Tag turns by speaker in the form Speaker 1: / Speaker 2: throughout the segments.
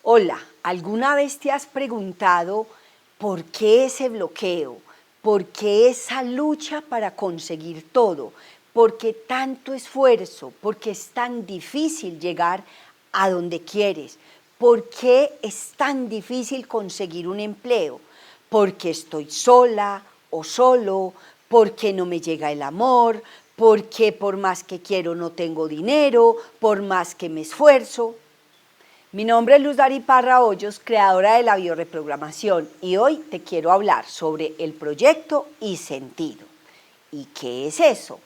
Speaker 1: Hola, ¿alguna vez te has preguntado por qué ese bloqueo? ¿Por qué esa lucha para conseguir todo? ¿Por qué tanto esfuerzo? ¿Por qué es tan difícil llegar a donde quieres? ¿Por qué es tan difícil conseguir un empleo? ¿Porque estoy sola o solo? ¿Porque no me llega el amor? ¿Porque por más que quiero no tengo dinero? ¿Por más que me esfuerzo? Mi nombre es Luz Dari Parra Hoyos, creadora de la bioreprogramación, y hoy te quiero hablar sobre el proyecto y sentido. ¿Y qué es eso?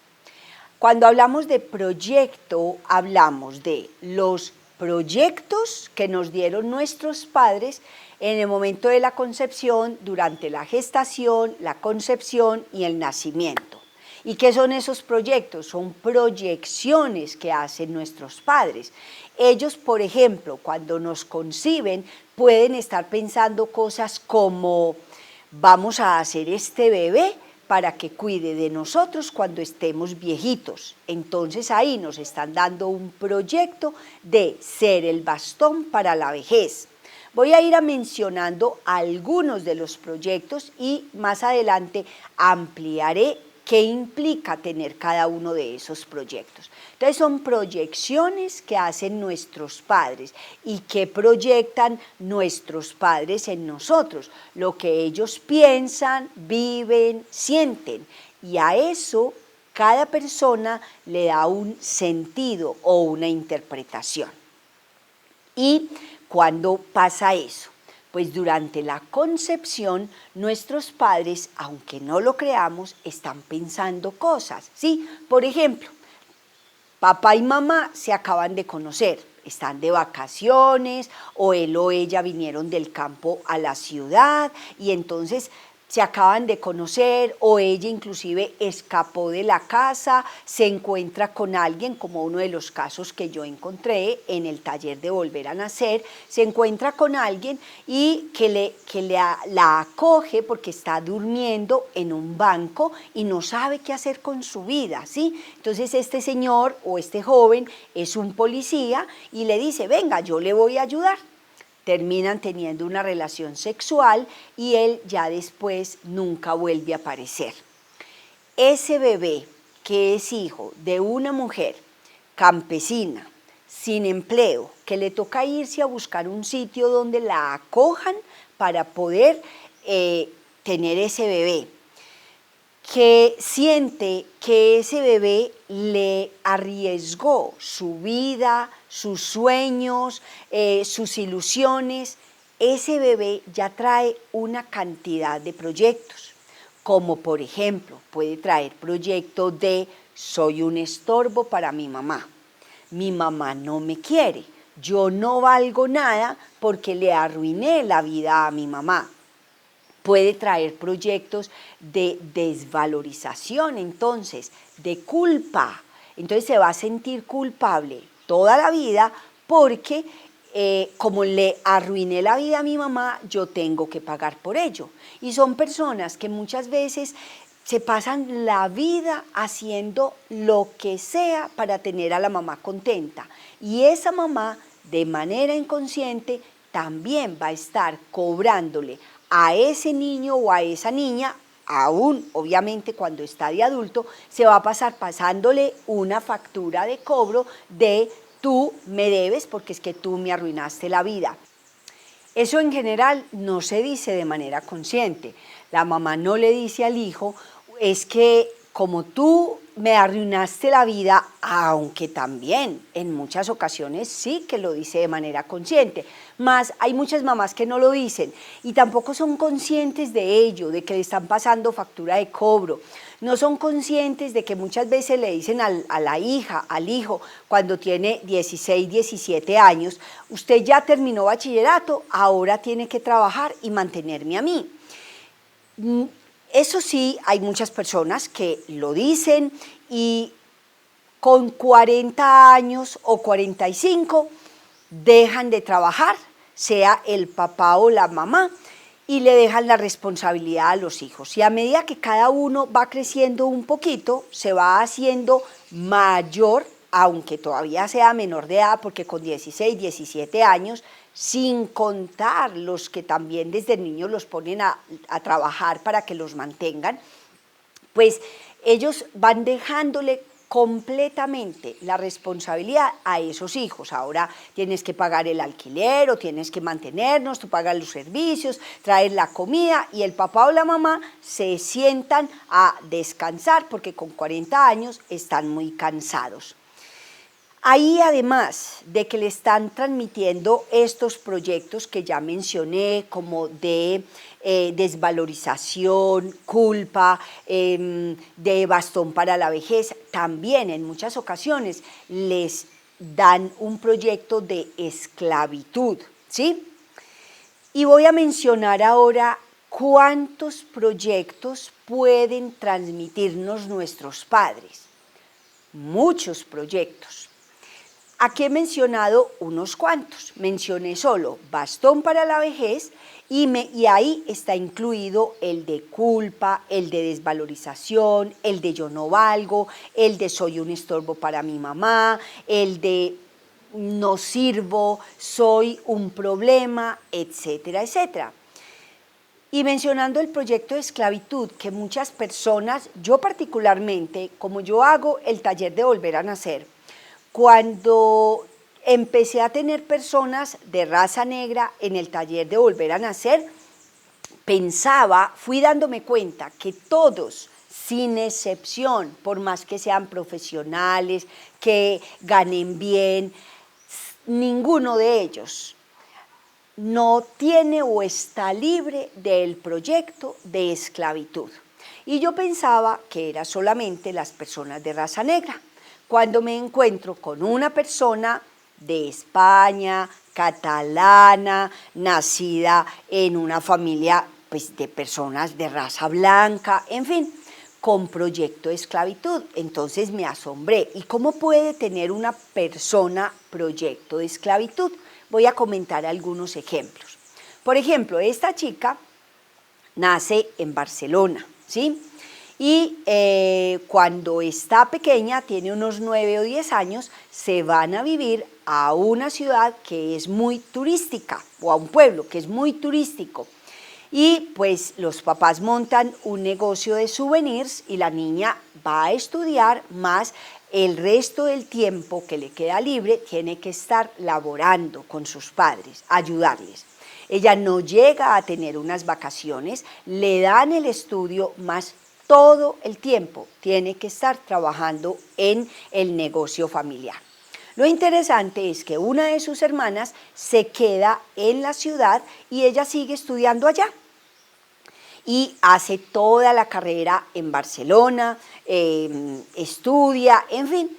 Speaker 1: Cuando hablamos de proyecto, hablamos de los proyectos que nos dieron nuestros padres en el momento de la concepción, durante la gestación, la concepción y el nacimiento. ¿Y qué son esos proyectos? Son proyecciones que hacen nuestros padres. Ellos, por ejemplo, cuando nos conciben, pueden estar pensando cosas como: vamos a hacer este bebé para que cuide de nosotros cuando estemos viejitos. Entonces ahí nos están dando un proyecto de ser el bastón para la vejez. Voy a ir mencionando algunos de los proyectos y más adelante ampliaré qué implica tener cada uno de esos proyectos. Entonces son proyecciones que hacen nuestros padres y que proyectan nuestros padres en nosotros, lo que ellos piensan, viven, sienten, y a eso cada persona le da un sentido o una interpretación. ¿Y cuándo pasa eso? Pues durante la concepción, nuestros padres, aunque no lo creamos, están pensando cosas, ¿sí? Por ejemplo, papá y mamá se acaban de conocer, están de vacaciones, o él o ella vinieron del campo a la ciudad, y entonces se acaban de conocer, o ella inclusive escapó de la casa, se encuentra con alguien, como uno de los casos que yo encontré en el taller de Volver a Nacer, se encuentra con alguien y la acoge porque está durmiendo en un banco y no sabe qué hacer con su vida, ¿sí? Entonces este señor o este joven es un policía y le dice: venga, yo le voy a ayudar. Terminan teniendo una relación sexual y él ya después nunca vuelve a aparecer. Ese bebé que es hijo de una mujer campesina, sin empleo, que le toca irse a buscar un sitio donde la acojan para poder tener ese bebé, que siente que ese bebé le arriesgó su vida, sus sueños, sus ilusiones, ese bebé ya trae una cantidad de proyectos, como por ejemplo puede traer proyectos de: soy un estorbo para mi mamá no me quiere, yo no valgo nada porque le arruiné la vida a mi mamá. Puede traer proyectos de desvalorización, entonces, de culpa. Entonces se va a sentir culpable toda la vida porque como le arruiné la vida a mi mamá, yo tengo que pagar por ello. Y son personas que muchas veces se pasan la vida haciendo lo que sea para tener a la mamá contenta. Y esa mamá, de manera inconsciente, también va a estar cobrándole a ese niño o a esa niña, aún obviamente cuando está de adulto, se va a pasar pasándole una factura de cobro de: tú me debes porque es que tú me arruinaste la vida. Eso en general no se dice de manera consciente. La mamá no le dice al hijo: es que como tú me arruinaste la vida, aunque también en muchas ocasiones sí que lo dice de manera consciente, mas hay muchas mamás que no lo dicen y tampoco son conscientes de ello, de que le están pasando factura de cobro. No son conscientes de que muchas veces le dicen a la hija, al hijo, cuando tiene 16, 17 años: usted ya terminó bachillerato, ahora tiene que trabajar y mantenerme a mí. Eso sí, hay muchas personas que lo dicen y con 40 años o 45 dejan de trabajar, sea el papá o la mamá, y le dejan la responsabilidad a los hijos. Y a medida que cada uno va creciendo un poquito, se va haciendo mayor aunque todavía sea menor de edad, porque con 16, 17 años, sin contar los que también desde niños los ponen a trabajar para que los mantengan, pues ellos van dejándole completamente la responsabilidad a esos hijos. Ahora tienes que pagar el alquiler o tienes que mantenernos, tú pagas los servicios, traes la comida y el papá o la mamá se sientan a descansar porque con 40 años están muy cansados. Ahí, además de que le están transmitiendo estos proyectos que ya mencioné, como de desvalorización, culpa, de bastón para la vejez, también en muchas ocasiones les dan un proyecto de esclavitud, ¿sí? Y voy a mencionar ahora cuántos proyectos pueden transmitirnos nuestros padres. Muchos proyectos. Aquí he mencionado unos cuantos, mencioné solo bastón para la vejez y ahí está incluido el de culpa, el de desvalorización, el de yo no valgo, el de soy un estorbo para mi mamá, el de no sirvo, soy un problema, etcétera, etcétera. Y mencionando el proyecto de esclavitud, que muchas personas, yo particularmente, como yo hago el taller de volver a nacer, cuando empecé a tener personas de raza negra en el taller de volver a nacer, fui dándome cuenta que todos, sin excepción, por más que sean profesionales, que ganen bien, ninguno de ellos no tiene o está libre del proyecto de esclavitud. Y yo pensaba que era solamente las personas de raza negra. Cuando me encuentro con una persona de España, catalana, nacida en una familia pues, de personas de raza blanca, en fin, con proyecto de esclavitud. Entonces me asombré. ¿Y cómo puede tener una persona proyecto de esclavitud? Voy a comentar algunos ejemplos. Por ejemplo, esta chica nace en Barcelona, ¿sí? Y cuando está pequeña, tiene unos 9 o 10 años, se van a vivir a una ciudad que es muy turística, o a un pueblo que es muy turístico. Y pues los papás montan un negocio de souvenirs y la niña va a estudiar, más el resto del tiempo que le queda libre tiene que estar laborando con sus padres, ayudarles. Ella no llega a tener unas vacaciones, le dan el estudio, más todo el tiempo tiene que estar trabajando en el negocio familiar. Lo interesante es que una de sus hermanas se queda en la ciudad y ella sigue estudiando allá. Y hace toda la carrera en Barcelona, estudia, en fin,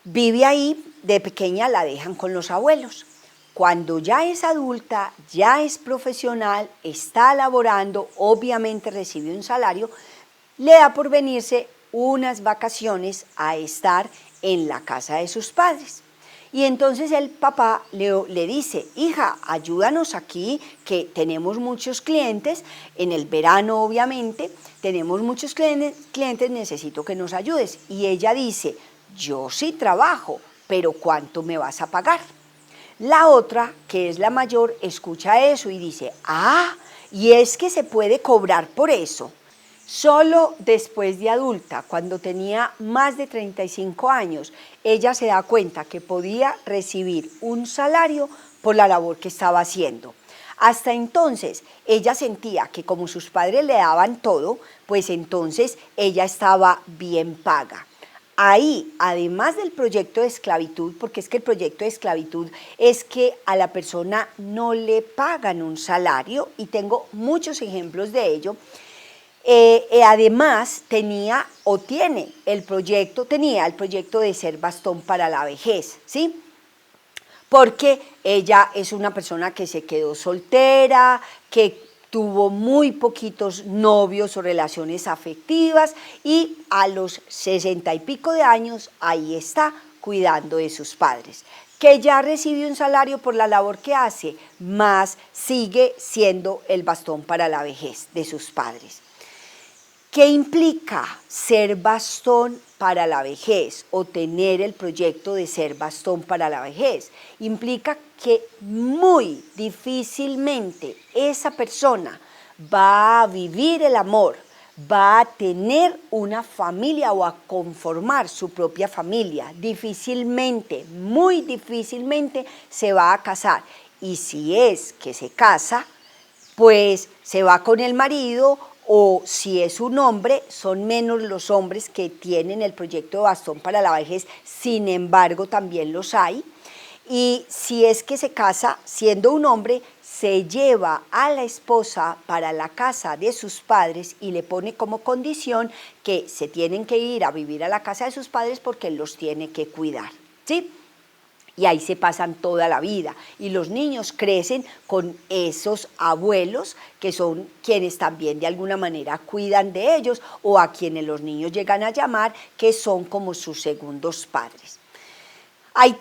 Speaker 1: vive ahí. De pequeña la dejan con los abuelos. Cuando ya es adulta, ya es profesional, está laborando, obviamente recibe un salario, le da por venirse unas vacaciones a estar en la casa de sus padres. Y entonces el papá le dice, hija, ayúdanos aquí, que tenemos muchos clientes, en el verano obviamente, tenemos muchos clientes, necesito que nos ayudes. Y ella dice, yo sí trabajo, pero ¿cuánto me vas a pagar? La otra, que es la mayor, escucha eso y dice, y es que se puede cobrar por eso. Solo después de adulta, cuando tenía más de 35 años, ella se da cuenta que podía recibir un salario por la labor que estaba haciendo. Hasta entonces, ella sentía que como sus padres le daban todo, pues entonces ella estaba bien paga. Ahí, además del proyecto de esclavitud, porque es que el proyecto de esclavitud es que a la persona no le pagan un salario, y tengo muchos ejemplos de ello. Además tenía el proyecto de ser bastón para la vejez, ¿sí? Porque ella es una persona que se quedó soltera, que tuvo muy poquitos novios o relaciones afectivas y a los 60 y pico de años ahí está cuidando de sus padres, que ya recibe un salario por la labor que hace, más sigue siendo el bastón para la vejez de sus padres. ¿Qué implica ser bastón para la vejez o tener el proyecto de ser bastón para la vejez? Implica que muy difícilmente esa persona va a vivir el amor, va a tener una familia o a conformar su propia familia. Difícilmente, muy difícilmente se va a casar. Y si es que se casa, pues se va con el marido, o si es un hombre, son menos los hombres que tienen el proyecto de bastón para la vejez, sin embargo también los hay. Y si es que se casa siendo un hombre, se lleva a la esposa para la casa de sus padres y le pone como condición que se tienen que ir a vivir a la casa de sus padres porque él los tiene que cuidar, ¿sí? Y ahí se pasan toda la vida. Y los niños crecen con esos abuelos que son quienes también de alguna manera cuidan de ellos, o a quienes los niños llegan a llamar que son como sus segundos padres. Ahí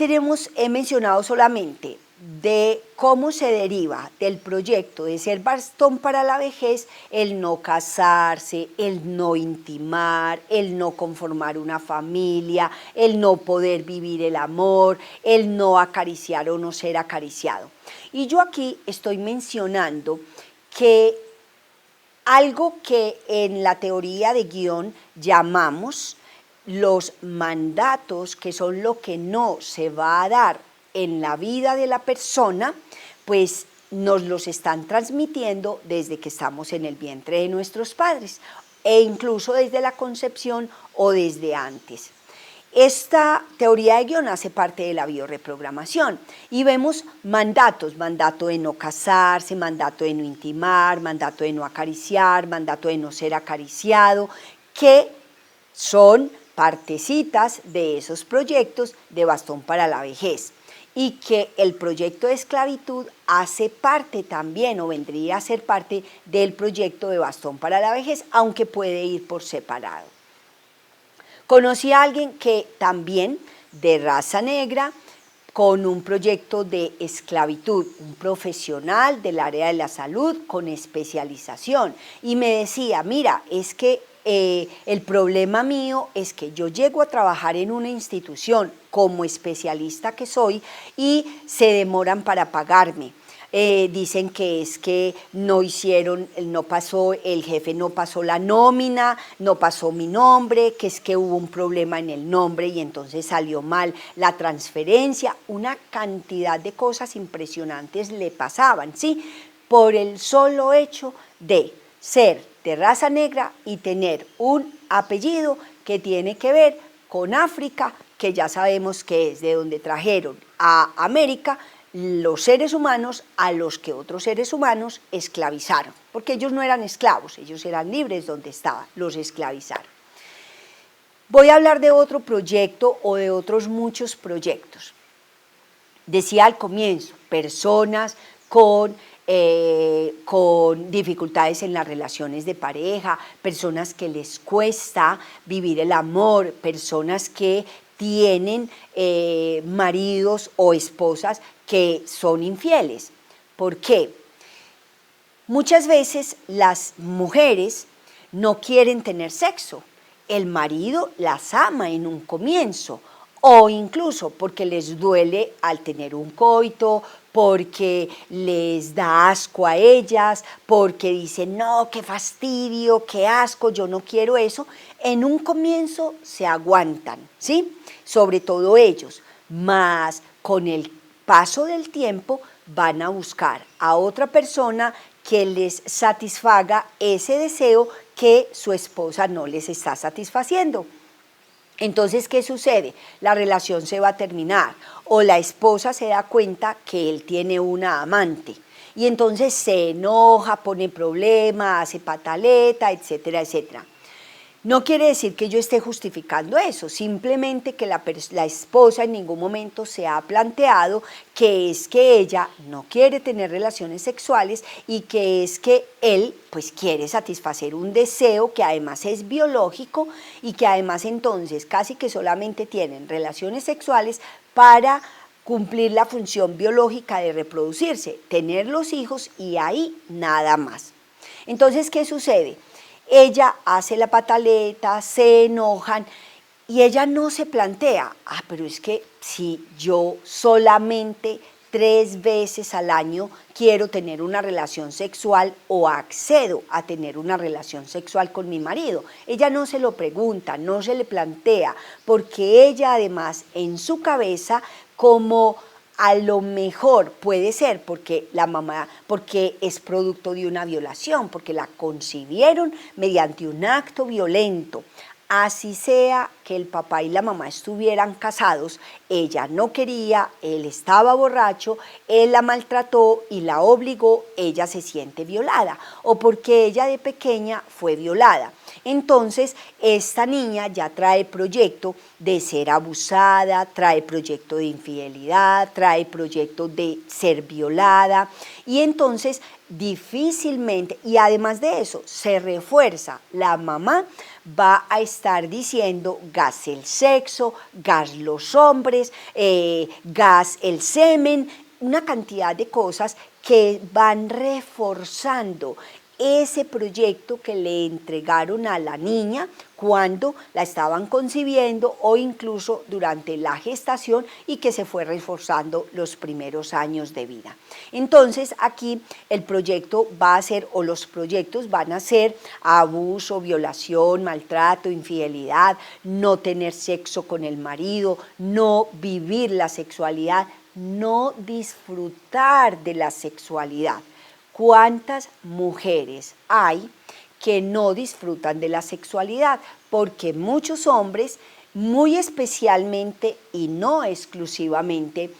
Speaker 1: he mencionado solamente de cómo se deriva del proyecto de ser bastón para la vejez el no casarse, el no intimar, el no conformar una familia, el no poder vivir el amor, el no acariciar o no ser acariciado. Y yo aquí estoy mencionando que algo que en la teoría de guión llamamos los mandatos, que son lo que no se va a dar en la vida de la persona, pues nos los están transmitiendo desde que estamos en el vientre de nuestros padres, e incluso desde la concepción o desde antes. Esta teoría de guión hace parte de la biorreprogramación y vemos mandatos, mandato de no casarse, mandato de no intimar, mandato de no acariciar, mandato de no ser acariciado, que son partecitas de esos proyectos de bastón para la vejez, y que el proyecto de esclavitud hace parte también, o vendría a ser parte del proyecto de bastón para la vejez, aunque puede ir por separado. Conocí a alguien que también, de raza negra, con un proyecto de esclavitud, un profesional del área de la salud con especialización, y me decía, mira, es que el problema mío es que yo llego a trabajar en una institución como especialista que soy y se demoran para pagarme. Dicen que es que no hicieron, no pasó, el jefe no pasó la nómina, no pasó mi nombre, que es que hubo un problema en el nombre y entonces salió mal la transferencia. Una cantidad de cosas impresionantes le pasaban, ¿sí? Por el solo hecho de ser de raza negra y tener un apellido que tiene que ver con África, que ya sabemos que es de donde trajeron a América los seres humanos a los que otros seres humanos esclavizaron, porque ellos no eran esclavos, ellos eran libres donde estaban, los esclavizaron. Voy a hablar de otro proyecto o de otros muchos proyectos. Decía al comienzo, personas con dificultades en las relaciones de pareja, personas que les cuesta vivir el amor, personas que tienen maridos o esposas que son infieles. ¿Por qué? Muchas veces las mujeres no quieren tener sexo, el marido las ama en un comienzo, o incluso porque les duele al tener un coito, porque les da asco a ellas, porque dicen, no, qué fastidio, qué asco, yo no quiero eso. En un comienzo se aguantan, ¿sí? Sobre todo ellos, mas con el paso del tiempo van a buscar a otra persona que les satisfaga ese deseo que su esposa no les está satisfaciendo. Entonces, ¿qué sucede? La relación se va a terminar, o la esposa se da cuenta que él tiene una amante y entonces se enoja, pone problema, hace pataleta, etcétera, etcétera. No quiere decir que yo esté justificando eso, simplemente que la esposa en ningún momento se ha planteado que es que ella no quiere tener relaciones sexuales y que es que él pues quiere satisfacer un deseo que además es biológico y que además entonces casi que solamente tienen relaciones sexuales para cumplir la función biológica de reproducirse, tener los hijos y ahí nada más. Entonces, ¿qué sucede? ella hace la pataleta, se enojan y ella no se plantea, pero es que si yo solamente 3 veces al año quiero tener una relación sexual o accedo a tener una relación sexual con mi marido. Ella no se lo pregunta, no se le plantea, porque ella además en su cabeza, como a lo mejor puede ser porque la mamá, porque es producto de una violación, porque la concibieron mediante un acto violento. Así sea que el papá y la mamá estuvieran casados, ella no quería, él estaba borracho, él la maltrató y la obligó, ella se siente violada, o porque ella de pequeña fue violada. Entonces, esta niña ya trae proyecto de ser abusada, trae proyecto de infidelidad, trae proyecto de ser violada, y entonces difícilmente, y además de eso, se refuerza, la mamá va a estar diciendo gas el sexo, gas los hombres, gas el semen, una cantidad de cosas que van reforzando ese proyecto que le entregaron a la niña cuando la estaban concibiendo o incluso durante la gestación y que se fue reforzando los primeros años de vida. Entonces aquí el proyecto va a ser, o los proyectos van a ser abuso, violación, maltrato, infidelidad, no tener sexo con el marido, no vivir la sexualidad, no disfrutar de la sexualidad. ¿Cuántas mujeres hay que no disfrutan de la sexualidad? Porque muchos hombres, muy especialmente y no exclusivamente,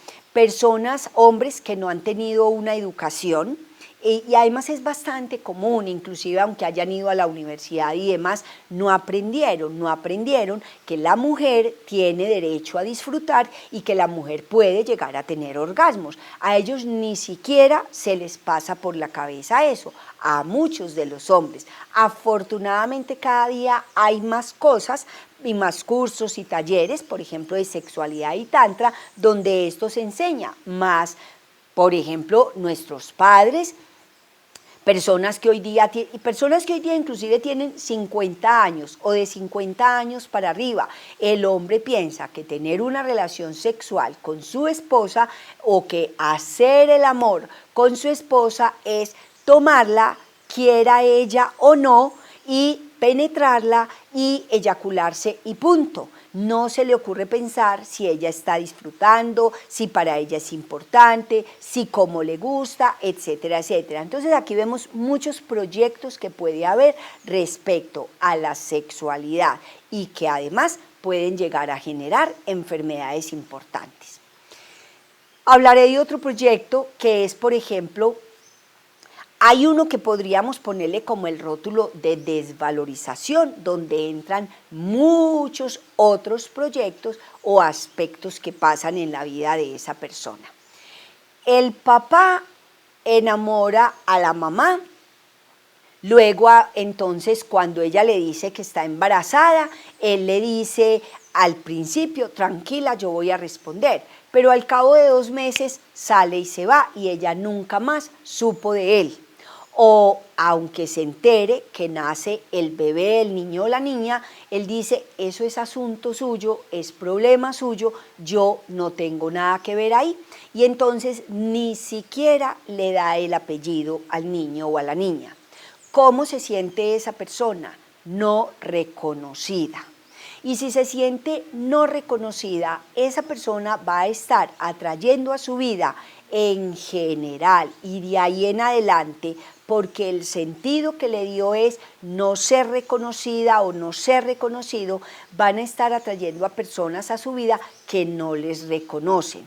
Speaker 1: hombres que no han tenido una educación, y además es bastante común, inclusive aunque hayan ido a la universidad y demás, no aprendieron que la mujer tiene derecho a disfrutar y que la mujer puede llegar a tener orgasmos. A ellos ni siquiera se les pasa por la cabeza eso, a muchos de los hombres. Afortunadamente cada día hay más cosas y más cursos y talleres, por ejemplo, de sexualidad y tantra, donde esto se enseña más. Por ejemplo, nuestros padres, personas que hoy día inclusive tienen 50 años o de 50 años para arriba, el hombre piensa que tener una relación sexual con su esposa o que hacer el amor con su esposa es tomarla, quiera ella o no, y penetrarla y eyacularse y punto. No se le ocurre pensar si ella está disfrutando, si para ella es importante, si cómo le gusta, etcétera, etcétera. Entonces aquí vemos muchos proyectos que puede haber respecto a la sexualidad y que además pueden llegar a generar enfermedades importantes. Hablaré de otro proyecto que es, por ejemplo, hay uno que podríamos ponerle como el rótulo de desvalorización, donde entran muchos otros proyectos o aspectos que pasan en la vida de esa persona. El papá enamora a la mamá, luego entonces cuando ella le dice que está embarazada, él le dice al principio, tranquila, yo voy a responder, pero al cabo de 2 meses sale y se va y ella nunca más supo de él. O aunque se entere que nace el bebé, el niño o la niña, él dice, eso es asunto suyo, es problema suyo, yo no tengo nada que ver ahí. Y entonces ni siquiera le da el apellido al niño o a la niña. ¿Cómo se siente esa persona? No reconocida. Y si se siente no reconocida, esa persona va a estar atrayendo a su vida en general y de ahí en adelante, porque el sentido que le dio es no ser reconocida o no ser reconocido, van a estar atrayendo a personas a su vida que no les reconocen.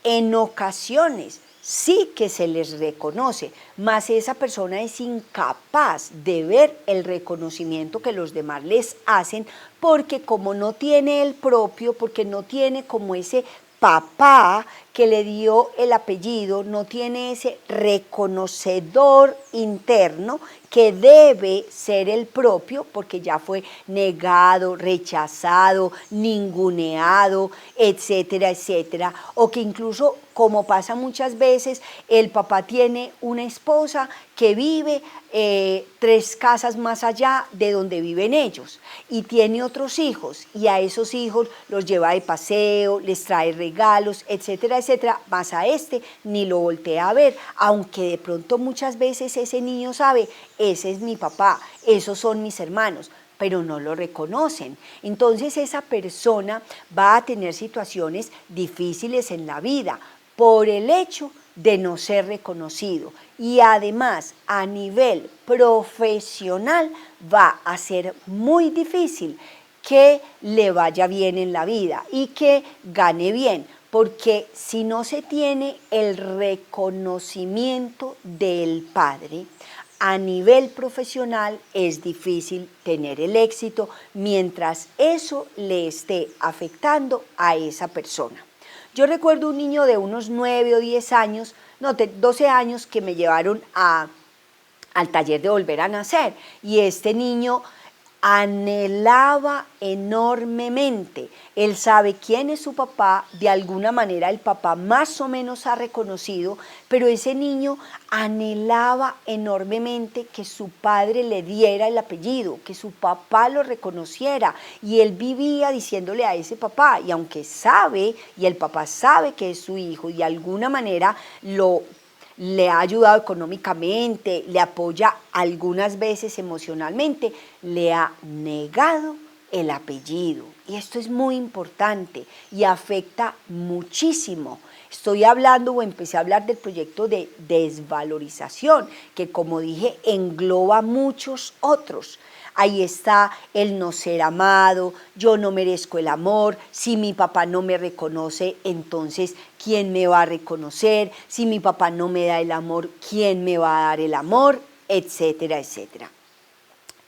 Speaker 1: En ocasiones sí que se les reconoce, mas esa persona es incapaz de ver el reconocimiento que los demás les hacen, porque como no tiene el propio, porque no tiene como ese papá que le dio el apellido no tiene ese reconocedor interno que debe ser el propio, porque ya fue negado, rechazado, ninguneado, etcétera, etcétera, o que incluso, como pasa muchas veces, el papá tiene una esposa que vive 3 casas más allá de donde viven ellos y tiene otros hijos, y a esos hijos los lleva de paseo, les trae regalos, etcétera, etcétera, más a este ni lo voltea a ver, aunque de pronto muchas veces ese niño sabe, ese es mi papá, esos son mis hermanos, pero no lo reconocen. Entonces esa persona va a tener situaciones difíciles en la vida por el hecho de no ser reconocido, y además a nivel profesional va a ser muy difícil que le vaya bien en la vida y que gane bien, porque si no se tiene el reconocimiento del padre, a nivel profesional es difícil tener el éxito mientras eso le esté afectando a esa persona. Yo recuerdo un niño de unos 9 o 10 años, no, 12 años, que me llevaron al taller de Volver a Nacer, y este niño anhelaba enormemente. Él sabe quién es su papá, de alguna manera el papá más o menos ha reconocido, pero ese niño anhelaba enormemente que su padre le diera el apellido, que su papá lo reconociera, y él vivía diciéndole a ese papá, y aunque sabe, y el papá sabe que es su hijo, y de alguna manera le ha ayudado económicamente, le apoya algunas veces emocionalmente, le ha negado el apellido. Y esto es muy importante y afecta muchísimo. Estoy hablando o empecé a hablar del proyecto de desvalorización, que como dije engloba muchos otros. Ahí está el no ser amado, yo no merezco el amor, si mi papá no me reconoce, entonces ¿quién me va a reconocer? Si mi papá no me da el amor, ¿quién me va a dar el amor? Etcétera, etcétera.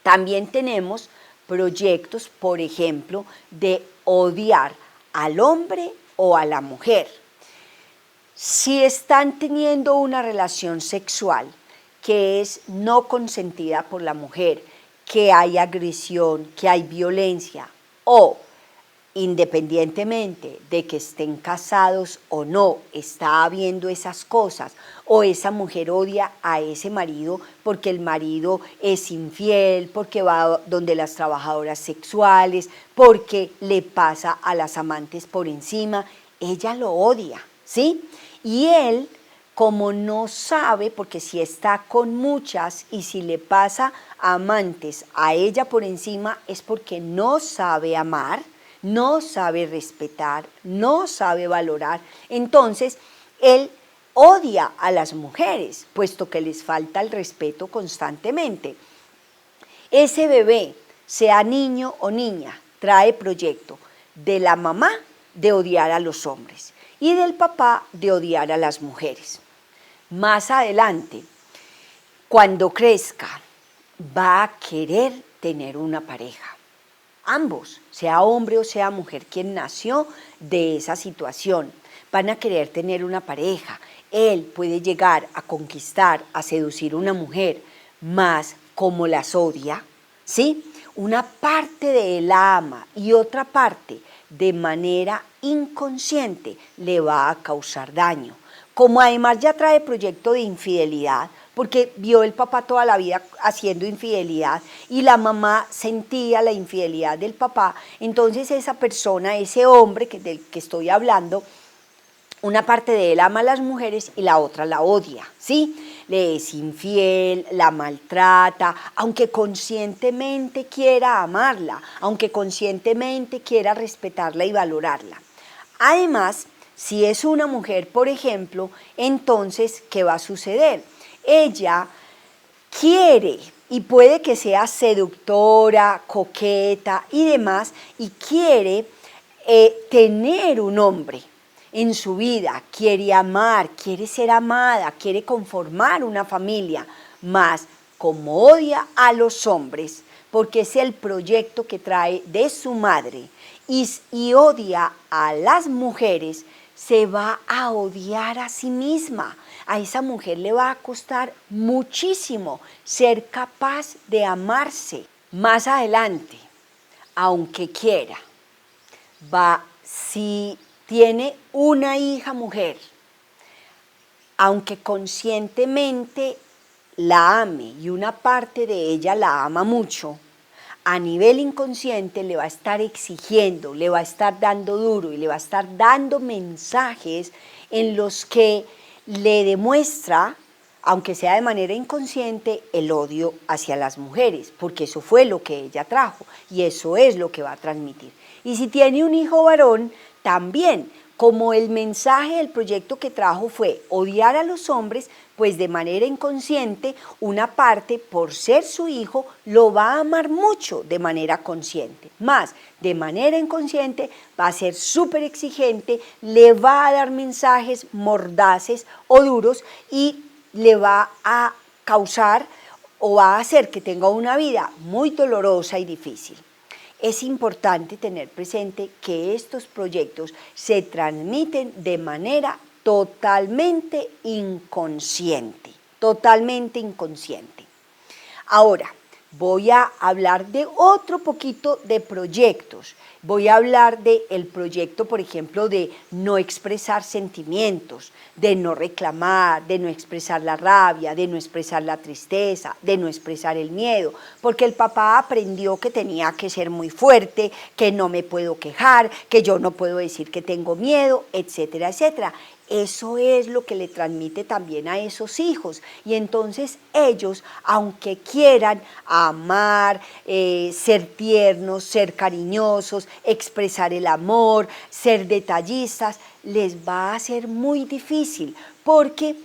Speaker 1: También tenemos proyectos, por ejemplo, de odiar al hombre o a la mujer. Si están teniendo una relación sexual que es no consentida por la mujer, que hay agresión, que hay violencia, o independientemente de que estén casados o no, está habiendo esas cosas, o esa mujer odia a ese marido porque el marido es infiel, porque va donde las trabajadoras sexuales, porque le pasa a las amantes por encima, ella lo odia, ¿sí? Y él, como no sabe, porque si está con muchas y si le pasa a amantes a ella por encima, es porque no sabe amar, no sabe respetar, no sabe valorar. Entonces, él odia a las mujeres, puesto que les falta el respeto constantemente. Ese bebé, sea niño o niña, trae proyecto de la mamá de odiar a los hombres y del papá de odiar a las mujeres. Más adelante, cuando crezca, va a querer tener una pareja. Ambos, sea hombre o sea mujer, quien nació de esa situación, van a querer tener una pareja. Él puede llegar a conquistar, a seducir a una mujer, más como las odia, ¿sí? Una parte de él la ama y otra parte, de manera inconsciente, le va a causar daño. Como además ya trae proyecto de infidelidad, porque vio el papá toda la vida haciendo infidelidad y la mamá sentía la infidelidad del papá, entonces esa persona, ese hombre del que estoy hablando, una parte de él ama a las mujeres y la otra la odia, ¿sí? Le es infiel, la maltrata, aunque conscientemente quiera amarla, aunque conscientemente quiera respetarla y valorarla. Además, si es una mujer, por ejemplo, entonces, ¿qué va a suceder? Ella quiere, y puede que sea seductora, coqueta y demás, y quiere tener un hombre en su vida, quiere amar, quiere ser amada, quiere conformar una familia, mas como odia a los hombres, porque es el proyecto que trae de su madre, y odia a las mujeres, se va a odiar a sí misma. A esa mujer le va a costar muchísimo ser capaz de amarse. Más adelante, aunque quiera, si tiene una hija mujer, aunque conscientemente la ame y una parte de ella la ama mucho, a nivel inconsciente le va a estar exigiendo, le va a estar dando duro y le va a estar dando mensajes en los que le demuestra, aunque sea de manera inconsciente, el odio hacia las mujeres, porque eso fue lo que ella trajo y eso es lo que va a transmitir. Y si tiene un hijo varón, también, como el mensaje del proyecto que trajo fue odiar a los hombres, pues de manera inconsciente, una parte, por ser su hijo, lo va a amar mucho de manera consciente. Más, de manera inconsciente, va a ser súper exigente, le va a dar mensajes mordaces o duros y le va a causar o va a hacer que tenga una vida muy dolorosa y difícil. Es importante tener presente que estos proyectos se transmiten de manera totalmente inconsciente, totalmente inconsciente. Ahora, voy a hablar de otro poquito de proyectos. Voy a hablar del proyecto, por ejemplo, de no expresar sentimientos, de no reclamar, de no expresar la rabia, de no expresar la tristeza, de no expresar el miedo, porque el papá aprendió que tenía que ser muy fuerte, que no me puedo quejar, que yo no puedo decir que tengo miedo, etcétera, etcétera. Eso es lo que le transmite también a esos hijos y entonces ellos, aunque quieran amar, ser tiernos, ser cariñosos, expresar el amor, ser detallistas, les va a ser muy difícil porque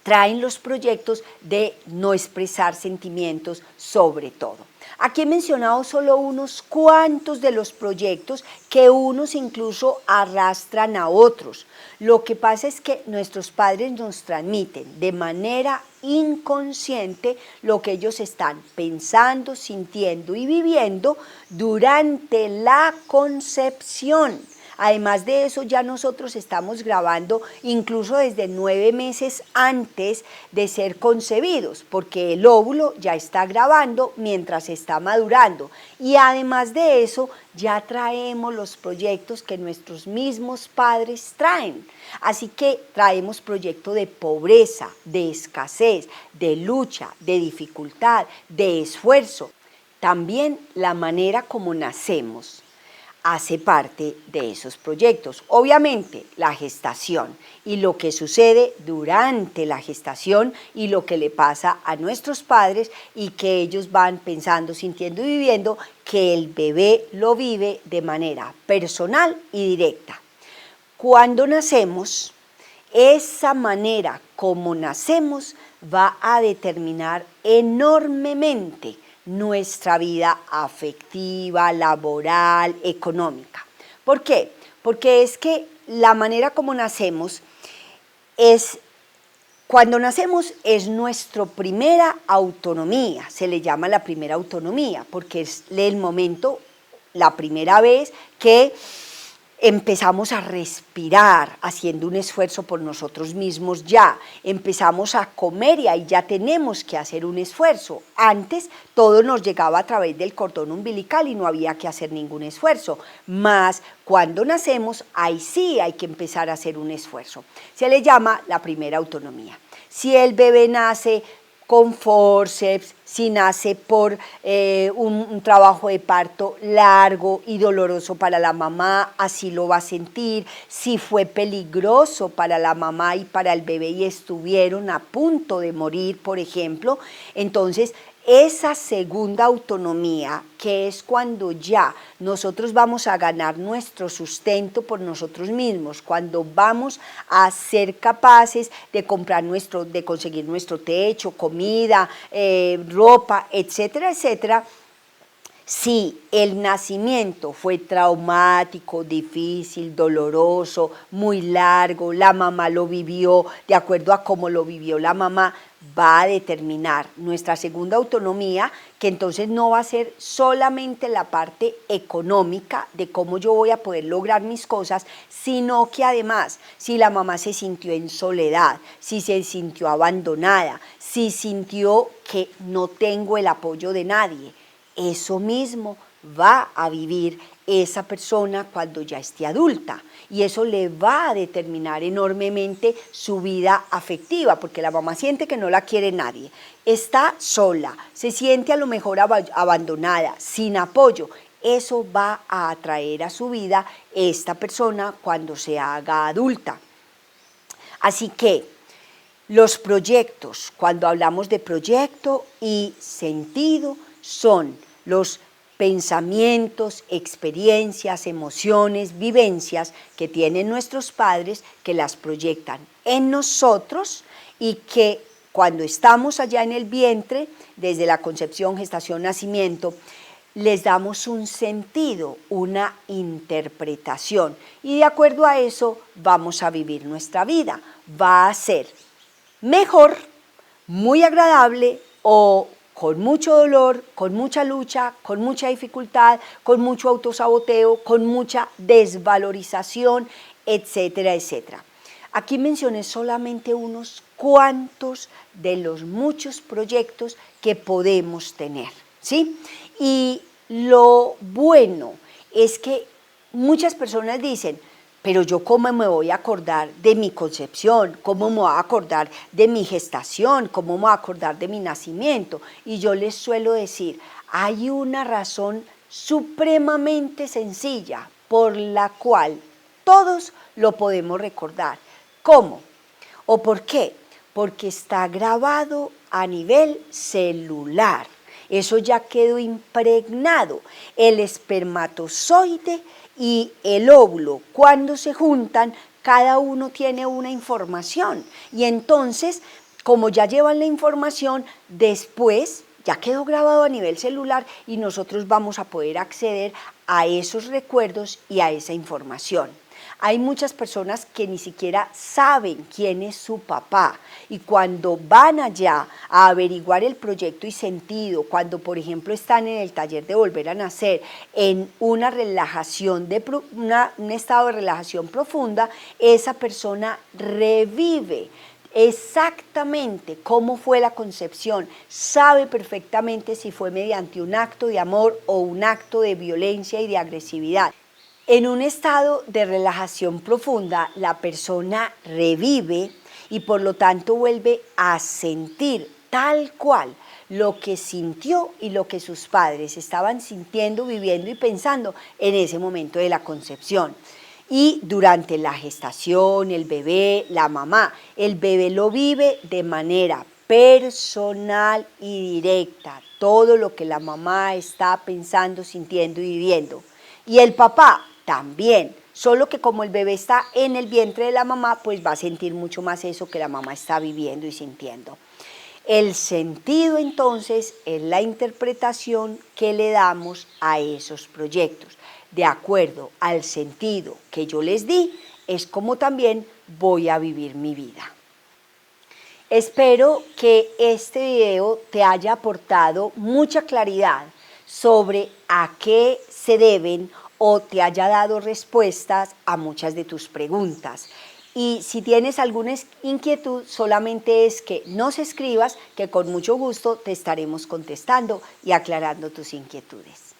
Speaker 1: traen los proyectos de no expresar sentimientos sobre todo. Aquí he mencionado solo unos cuantos de los proyectos que unos incluso arrastran a otros. Lo que pasa es que nuestros padres nos transmiten de manera inconsciente lo que ellos están pensando, sintiendo y viviendo durante la concepción. Además de eso, ya nosotros estamos grabando incluso desde 9 meses antes de ser concebidos, porque el óvulo ya está grabando mientras está madurando. Y además de eso, ya traemos los proyectos que nuestros mismos padres traen. Así que traemos proyecto de pobreza, de escasez, de lucha, de dificultad, de esfuerzo. También la manera como nacemos hace parte de esos proyectos. Obviamente, la gestación y lo que sucede durante la gestación y lo que le pasa a nuestros padres y que ellos van pensando, sintiendo y viviendo, que el bebé lo vive de manera personal y directa. Cuando nacemos, esa manera como nacemos va a determinar enormemente nuestra vida afectiva, laboral, económica. ¿Por qué? Porque es que la manera como nacemos cuando nacemos es nuestra primera autonomía, se le llama la primera autonomía, porque es el momento, la primera vez que empezamos a respirar haciendo un esfuerzo por nosotros mismos ya, empezamos a comer y ahí ya tenemos que hacer un esfuerzo. Antes todo nos llegaba a través del cordón umbilical y no había que hacer ningún esfuerzo, más cuando nacemos ahí sí hay que empezar a hacer un esfuerzo. Se le llama la primera autonomía. Si el bebé nace con forceps, si nace por un trabajo de parto largo y doloroso para la mamá, así lo va a sentir. Si fue peligroso para la mamá y para el bebé y estuvieron a punto de morir, por ejemplo, entonces esa segunda autonomía, que es cuando ya nosotros vamos a ganar nuestro sustento por nosotros mismos, cuando vamos a ser capaces de de conseguir nuestro techo, comida, ropa, etcétera, etcétera, Si el nacimiento fue traumático, difícil, doloroso, muy largo, la mamá lo vivió, de acuerdo a cómo lo vivió la mamá, va a determinar nuestra segunda autonomía, que entonces no va a ser solamente la parte económica de cómo yo voy a poder lograr mis cosas, sino que además, si la mamá se sintió en soledad, si se sintió abandonada, si sintió que no tengo el apoyo de nadie, eso mismo va a vivir esa persona cuando ya esté adulta, y eso le va a determinar enormemente su vida afectiva, porque la mamá siente que no la quiere nadie, está sola, se siente a lo mejor abandonada, sin apoyo. Eso va a atraer a su vida esta persona cuando se haga adulta. Así que los proyectos, cuando hablamos de proyecto y sentido, son los pensamientos, experiencias, emociones, vivencias que tienen nuestros padres, que las proyectan en nosotros y que cuando estamos allá en el vientre, desde la concepción, gestación, nacimiento, les damos un sentido, una interpretación, y de acuerdo a eso vamos a vivir nuestra vida. Va a ser mejor, muy agradable o con mucho dolor, con mucha lucha, con mucha dificultad, con mucho autosaboteo, con mucha desvalorización, etcétera, etcétera. Aquí mencioné solamente unos cuantos de los muchos proyectos que podemos tener, ¿sí? Y lo bueno es que muchas personas dicen, pero yo cómo me voy a acordar de mi concepción, cómo me voy a acordar de mi gestación, cómo me voy a acordar de mi nacimiento. Y yo les suelo decir, hay una razón supremamente sencilla por la cual todos lo podemos recordar. ¿Cómo? ¿O por qué? Porque está grabado a nivel celular. Eso ya quedó impregnado. El espermatozoide y el óvulo, cuando se juntan, cada uno tiene una información. Y entonces, como ya llevan la información, después ya quedó grabado a nivel celular y nosotros vamos a poder acceder a esos recuerdos y a esa información. Hay muchas personas que ni siquiera saben quién es su papá, y cuando van allá a averiguar el proyecto y sentido, cuando por ejemplo están en el taller de volver a nacer, en una relajación, un estado de relajación profunda, esa persona revive exactamente cómo fue la concepción, sabe perfectamente si fue mediante un acto de amor o un acto de violencia y de agresividad. En un estado de relajación profunda, la persona revive y por lo tanto vuelve a sentir tal cual lo que sintió y lo que sus padres estaban sintiendo, viviendo y pensando en ese momento de la concepción. Y durante la gestación, el bebé, la mamá, el bebé lo vive de manera personal y directa, todo lo que la mamá está pensando, sintiendo y viviendo. Y el papá también, solo que como el bebé está en el vientre de la mamá, pues va a sentir mucho más eso que la mamá está viviendo y sintiendo. El sentido entonces es la interpretación que le damos a esos proyectos. De acuerdo al sentido que yo les di, es como también voy a vivir mi vida. Espero que este video te haya aportado mucha claridad sobre a qué se deben o te haya dado respuestas a muchas de tus preguntas. Y si tienes alguna inquietud, solamente es que nos escribas, que con mucho gusto te estaremos contestando y aclarando tus inquietudes.